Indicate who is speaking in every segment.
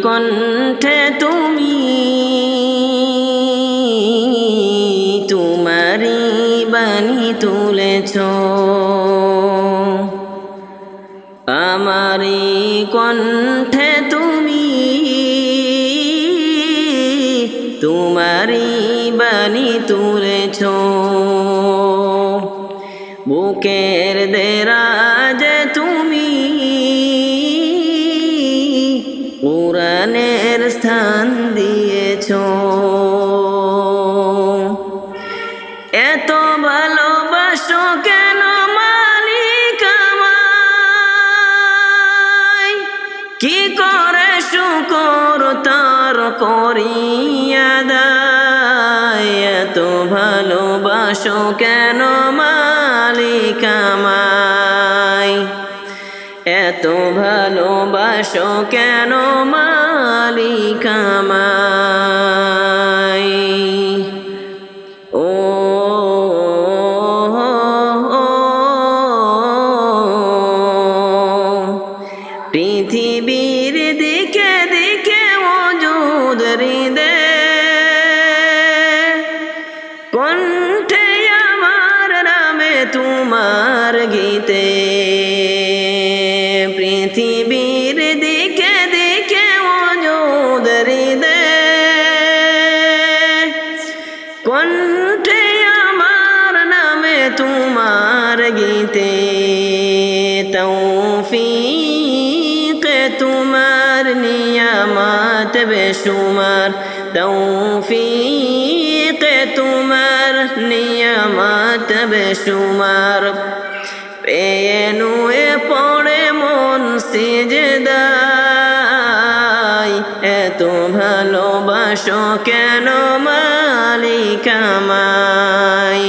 Speaker 1: কণ্ঠে তুমি তোমারি বাণী তুলেছ, আমারি কণ্ঠে তুমি তোমারি বাণী তুলেছ। বুকের দেরাজে তুমি কুরআনের স্থান দিয়েছ। এত ভালোবাসো কেন মালিক আমায়, কি করে শুকর তার করিয়া দায়। এত ভালোবাসো কেন মালিক আমায়, এত ভালোবাসো কেন মালিক আমায়। ও পৃথিবীর দিকে দিকে ওজুদ হৃদে, কণ্ঠে আমার নামে তোমার গীতে। পৃথিবীর দিকে দিকে ওজুদ হৃদে, কণ্ঠে আমার নামে তোমার গীতে। তৌফিক তোমার নিয়ামত বেশুমার, তৌফিক তোমার নিয়ামত বেশুমার। পেয়ে নুয়ে পড়ে মন সিজদায়, এত ভালোবাসো কেন মালিক আমায়,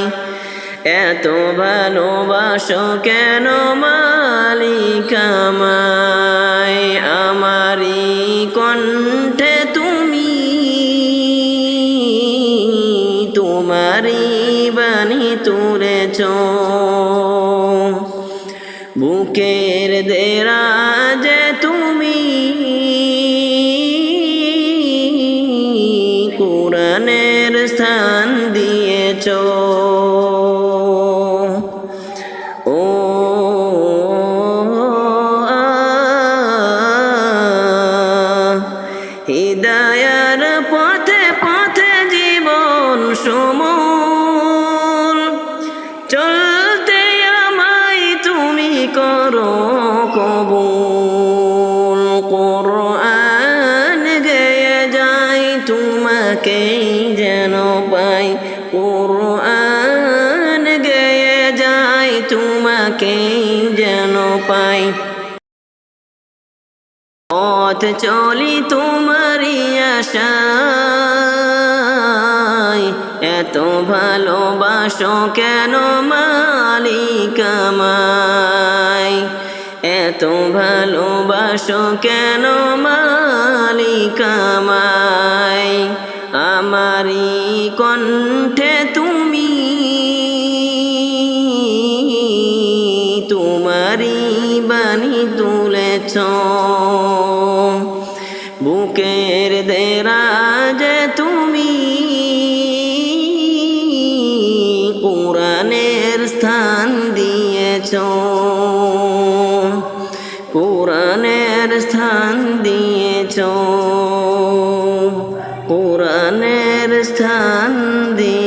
Speaker 1: এত ভালোবাসো কেন মালিক আমায়। আমারি কণ্ঠে তুমি তোমারি বাণী তুলেছ। বুকের দেরাজে তুমি কুরআনের স্থান দিয়েছ। ও হিদায়ার পথে পথে জীবন সমূল, চলতে আমায় তুমি করো কবুল। কুরআন গেয়ে যাই তোমাকেই যেন পাই, কুরআন গেয়ে যাই তোমাকেই যেন পাই। পথ চলি তোমারি আশায়, এত ভালোবাসো কেন মালিক আমায়, এত ভালোবাসো কেন মালিক আমায়। আমারি কণ্ঠে তুমি তোমারি বাণী তুলেছ। বুকের দেরাজে তুমি কুরআনের স্থান দিয়েছ, কুরআনের স্থান দিয়েছ, কুরআনের স্থান দিয়েছ।